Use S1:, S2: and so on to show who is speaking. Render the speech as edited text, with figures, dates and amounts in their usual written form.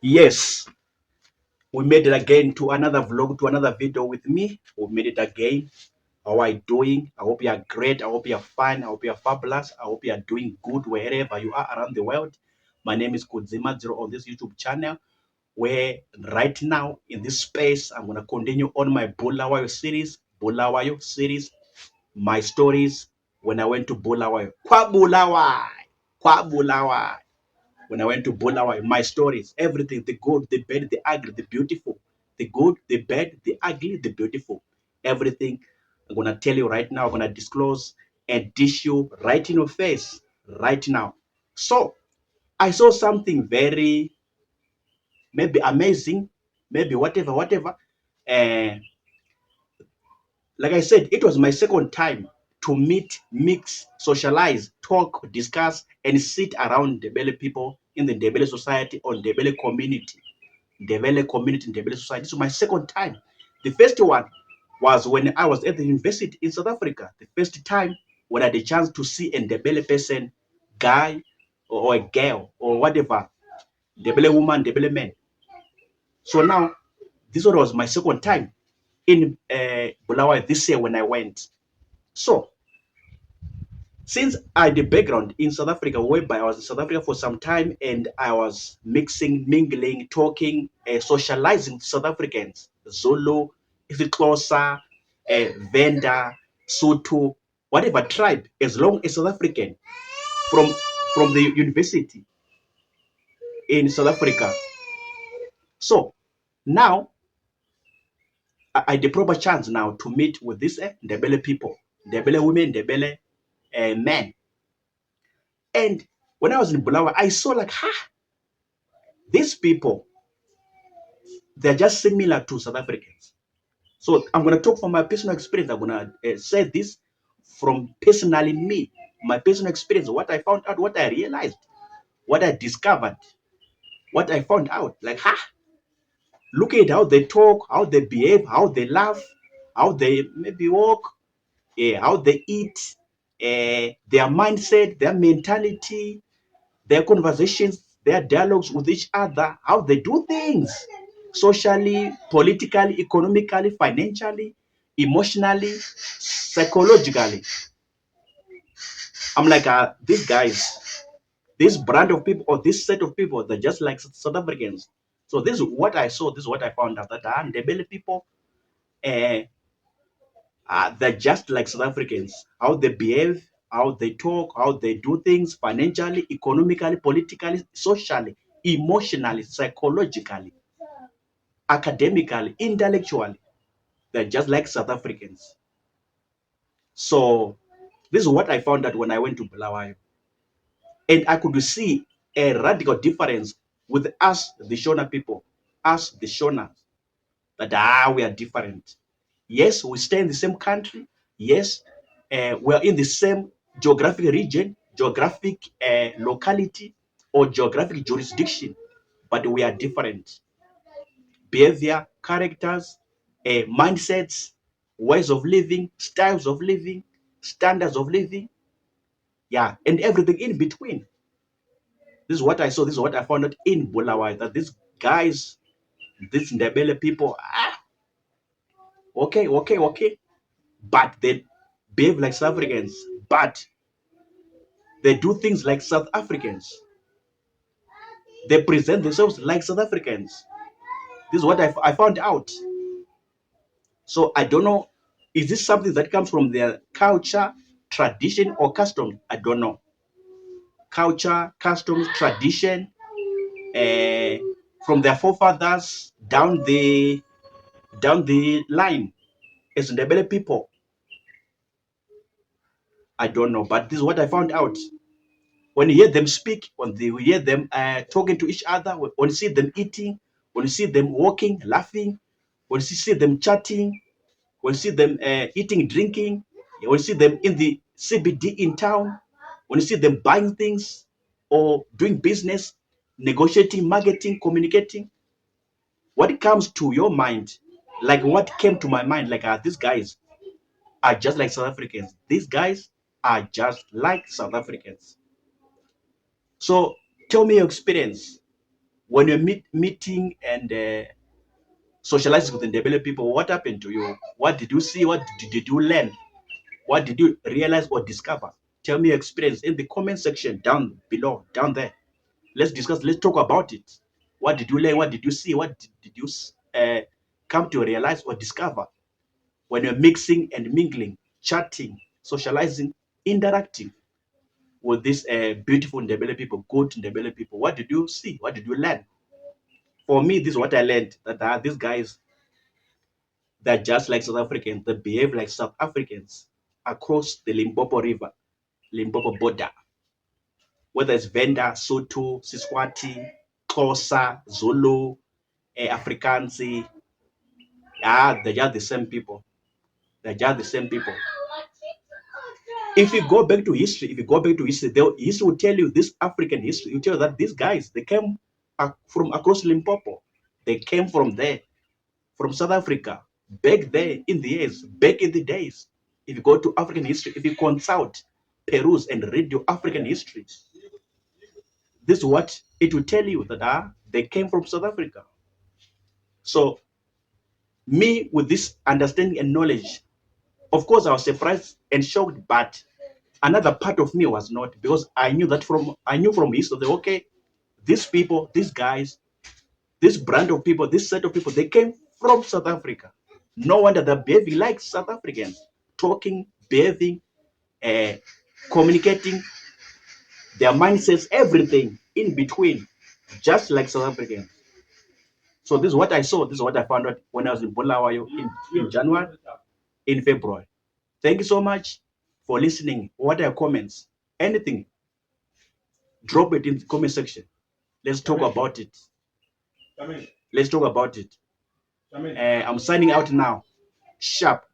S1: Yes, we made it again to another vlog, to another video with me. We made it again. How are you doing? I hope you are great. I hope you are fine. I hope you are fabulous. I hope you are doing good wherever you are around the world. My name is Kudzima Zero on this YouTube channel, where right now in this space, I'm going to continue on my Bulawayo series. Bulawayo series, my stories when I went to Bulawayo. Kwa Bulawayo. Kwa Bulawayo. When I went to Bulawayo, my stories, everything, the good, the bad, the ugly, the beautiful, the good, the bad, the ugly, the beautiful, everything I'm going to tell you right now. I'm going to disclose and dish you right in your face right now. So I saw something very, maybe amazing, maybe whatever. Uh, like I said, it was my second time to meet, mix, socialize, talk, discuss, and sit around Ndebele people in the Ndebele society or Ndebele community. Ndebele community, Ndebele society. This was my second time. The first one was when I was at the university in South Africa. The first time when I had a chance to see a Ndebele person, guy, or a girl, or whatever, Ndebele woman, Ndebele man. So now, this one was my second time in Bulawayo this year when I went. So, since I had a background in South Africa, whereby I was in South Africa for some time and I was mixing, mingling, talking, socializing with South Africans, Zulu, Xhosa, Venda, Sotho, whatever tribe, as long as South African, from from the university in South Africa. So now I had the proper chance now to meet with these Ndebele people, Ndebele women, Ndebele men. And when I was in Bulawayo, I saw like, these people, they're just similar to South Africans. So I'm going to talk from my personal experience. I'm going to say this from personally me, my personal experience, what I found out, what I realized, what I discovered, what I found out. Like, look at how they talk, how they behave, how they laugh, how they maybe walk, how they eat, their mindset, their mentality, their conversations, their dialogues with each other, how they do things socially, politically, economically, financially, emotionally, psychologically. I'm like, these guys, this brand of people or this set of people, they're just like South Africans. So this is what I saw, this is what I found out that Ndebele people, uh, they're just like South Africans. How they behave, how they talk, how they do things financially, economically, politically, socially, emotionally, psychologically, academically, intellectually. They're just like South Africans. So this is what I found out when I went to Bulawayo. And I could see a radical difference with us, the Shona people, us, the Shonas, that we are different. Yes, we stay in the same country. Yes, we are in the same geographic region, geographic locality, or geographic jurisdiction, but we are different. Behavior, characters, mindsets, ways of living, styles of living, standards of living, yeah, and everything in between. This is what I saw. This is what I found out in Bulawayo, that these guys, these Ndebele people, okay, but they behave like South Africans, but they do things like South Africans. They present themselves like South Africans. This is what I found out. So I don't know, is this something that comes from their culture, tradition, or custom? I don't know. Culture, customs, tradition, uh, from their forefathers down the line as Ndebele people. I don't know, but this is what I found out. When you hear them speak, when you hear them talking to each other, when you see them eating, when you see them walking, laughing, when you see them chatting, when you see them eating, drinking, when you see them in the CBD in town, when you see them buying things or doing business, negotiating, marketing, communicating, what comes to your mind? Like what came to my mind, like these guys are just like South Africans. These guys are just like South Africans. So tell me your experience. When you're meeting and socializing with the Ndebele people, what happened to you? What did you see? What did you learn? What did you realize or discover? Tell me your experience in the comment section down below, down there. Let's discuss. Let's talk about it. What did you learn? What did you see? What did you come to realize or discover when you're mixing and mingling, chatting, socializing, interacting with these beautiful Ndebele people, good Ndebele people? What did you see? What did you learn? For me, this is what I learned, that these guys, they're just like South Africans. They behave like South Africans across the Limpopo River, Limpopo border. Whether it's Venda, Sotho, Siswati, Xhosa, Zulu, Afrikaans, they're just the same people. They're just the same people. If you go back to history, history will tell you this African history. Will tell you that these guys, they came from across Limpopo. They came from there, from South Africa, back there in the years, back in the days. If you go to African history, if you consult, peruse, and read your African history, this is what it will tell you, that they came from South Africa. So me, with this understanding and knowledge, of course, I was surprised and shocked, but another part of me was not, because I knew from history that, okay, these people, these guys, this brand of people, this set of people, they came from South Africa. No wonder they're behaving like South Africans, talking, behaving, communicating, their mindsets, everything in between, just like South Africans. So this is what I saw. This is what I found out when I was in Bulawayo in January, in February. Thank you so much for listening. What are your comments? Anything, drop it in the comment section. Let's talk about it. Let's talk about it. I'm signing out now. Sharp.